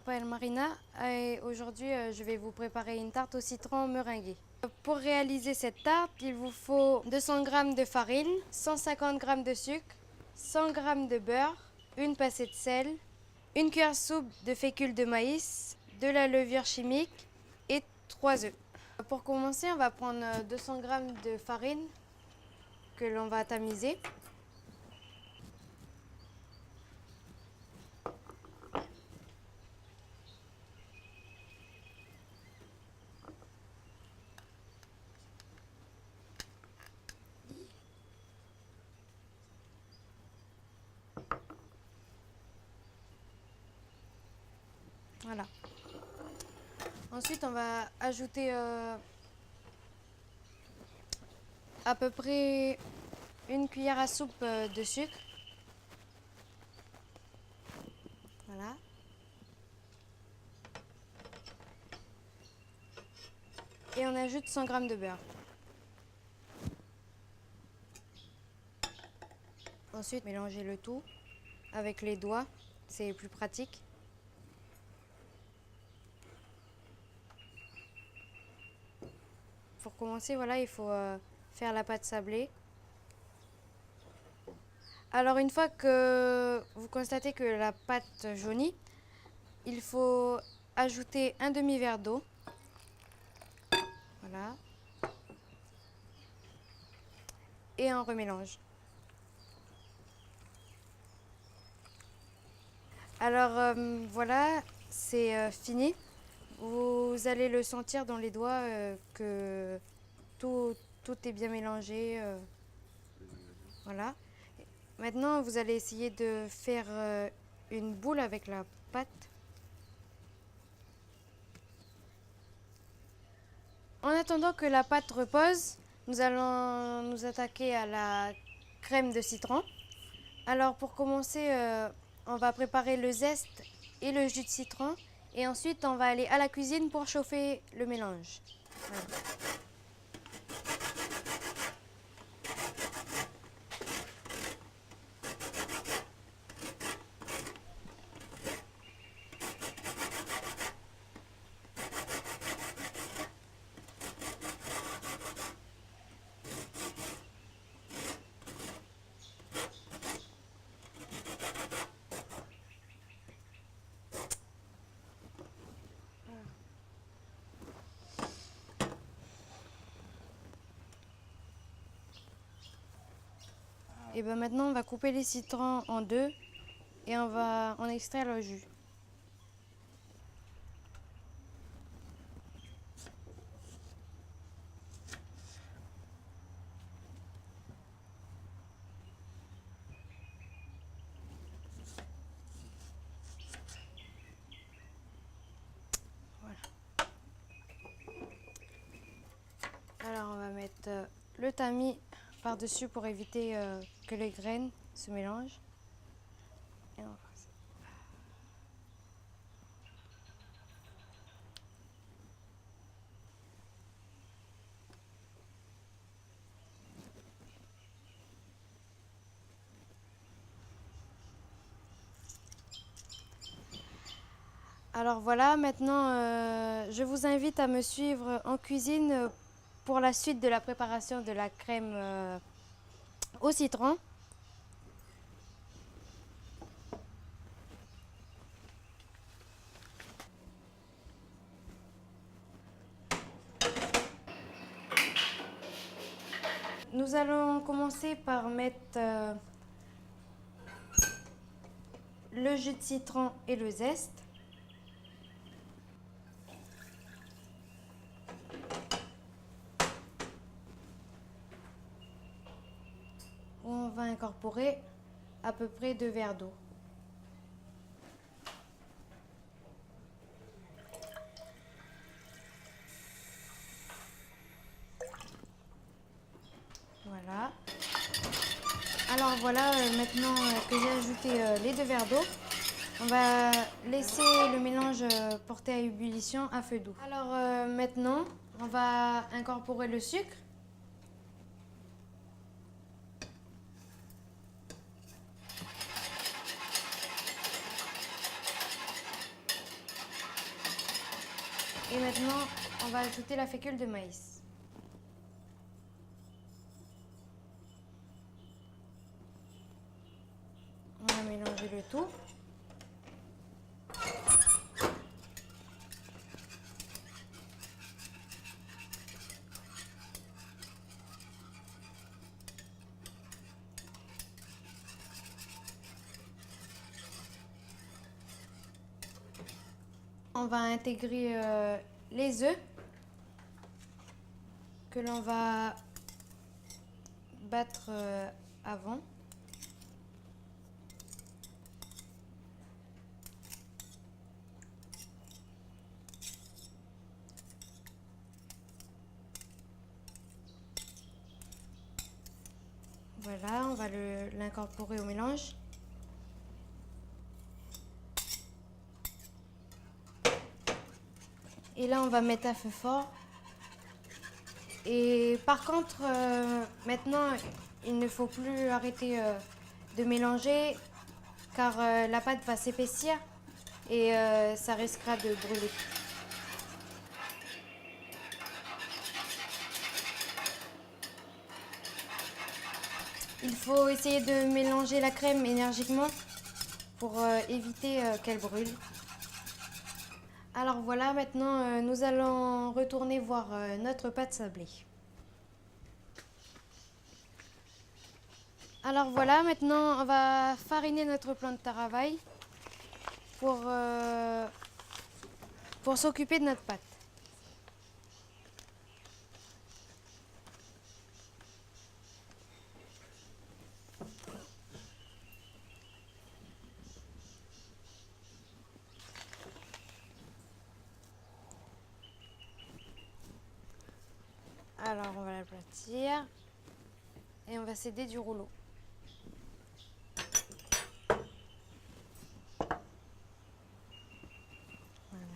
m'appelle Marina et aujourd'hui je vais vous préparer une tarte au citron meringuée. Pour réaliser cette tarte, il vous faut 200 g de farine, 150 g de sucre, 100 g de beurre, une pincée de sel, une cuillère soupe de fécule de maïs, de la levure chimique et 3 œufs. Pour commencer, on va prendre 200 g de farine que l'on va tamiser. Voilà. Ensuite, on va ajouter à peu près une cuillère à soupe de sucre. Voilà. Et on ajoute 100 g de beurre. Ensuite, mélanger le tout avec les doigts, c'est plus pratique. Pour commencer, voilà, il faut faire la pâte sablée. Alors une fois que vous constatez que la pâte jaunit, il faut ajouter un demi-verre d'eau. Voilà. Et on remélange. Alors voilà, c'est fini. Vous allez le sentir dans les doigts que tout est bien mélangé. Voilà. Maintenant, vous allez essayer de faire une boule avec la pâte. En attendant que la pâte repose, nous allons nous attaquer à la crème de citron. Alors pour commencer, on va préparer le zeste et le jus de citron. Et ensuite, on va aller à la cuisine pour chauffer le mélange. Voilà. Et bien maintenant, on va couper les citrons en deux et on va en extraire le jus. Voilà. Alors on va mettre le tamis par-dessus pour éviter que les graines se mélangent. Et on va faire ça. Alors voilà, maintenant je vous invite à me suivre en cuisine pour la suite de la préparation de la crème au citron. Nous allons commencer par mettre le jus de citron et le zeste. On va incorporer à peu près 2 verres d'eau. Voilà. Alors voilà, maintenant que j'ai ajouté les 2 verres d'eau, on va laisser le mélange porter à ébullition à feu doux. Alors maintenant, on va incorporer le sucre. maintenant, on va ajouter la fécule de maïs. On va mélanger le tout. On va intégrer les œufs que l'on va battre avant. Voilà, on va l'incorporer au mélange. Et là, on va mettre à feu fort. Et par contre, maintenant, il ne faut plus arrêter de mélanger car la pâte va s'épaissir et ça risquera de brûler. Il faut essayer de mélanger la crème énergiquement pour éviter qu'elle brûle. Alors voilà, maintenant nous allons retourner voir notre pâte sablée. Alors voilà, maintenant on va fariner notre plan de travail pour s'occuper de notre pâte. Alors on va l'aplatir et on va s'aider du rouleau. Voilà.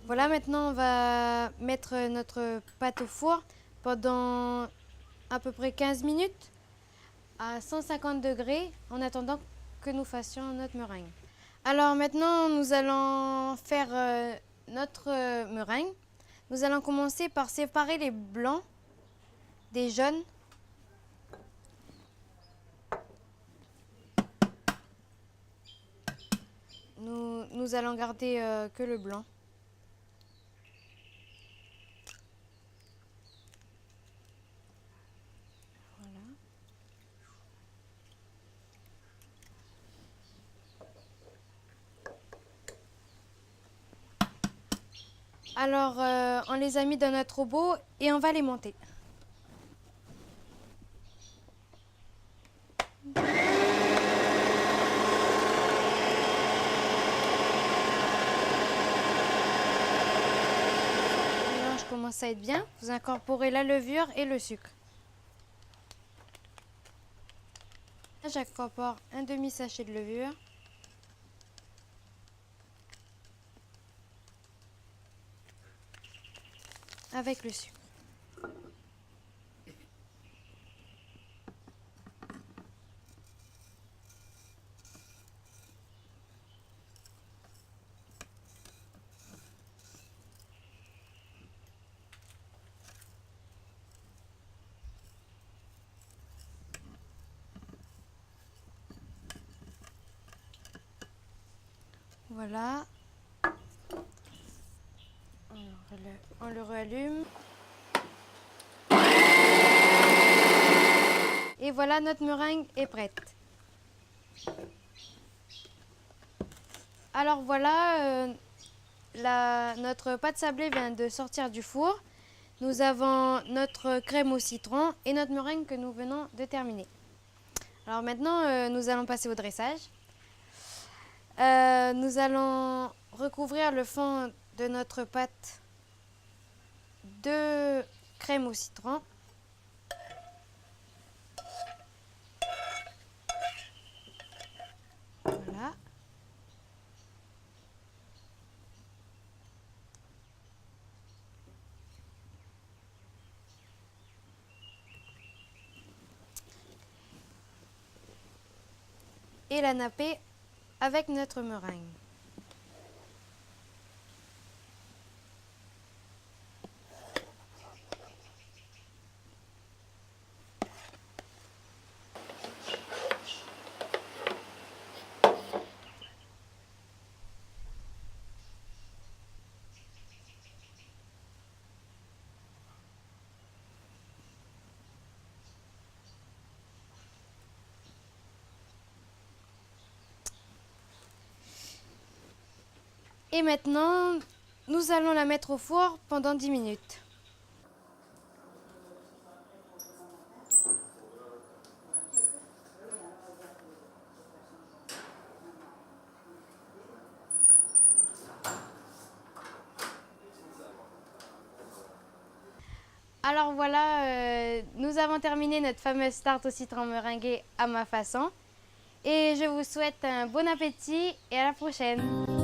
Voilà, maintenant on va mettre notre pâte au four pendant à peu près 15 minutes à 150 degrés en attendant que nous fassions notre meringue. Alors maintenant nous allons faire notre meringue. Nous allons commencer par séparer les blancs des jaunes. Nous allons garder que le blanc. Alors, on les a mis dans notre robot et on va les monter. Le mélange commence à être bien. Vous incorporez la levure et le sucre. J'incorpore un demi-sachet de levure. Avec le sucre. Voilà. On le rallume. Et voilà, notre meringue est prête. Alors voilà, notre pâte sablée vient de sortir du four. Nous avons notre crème au citron et notre meringue que nous venons de terminer. Alors maintenant, nous allons passer au dressage. Nous allons recouvrir le fond de notre pâte de crème au citron. Voilà. Et la napper avec notre meringue. Et maintenant, nous allons la mettre au four pendant 10 minutes. Alors voilà, nous avons terminé notre fameuse tarte au citron meringuée à ma façon. Et je vous souhaite un bon appétit et à la prochaine.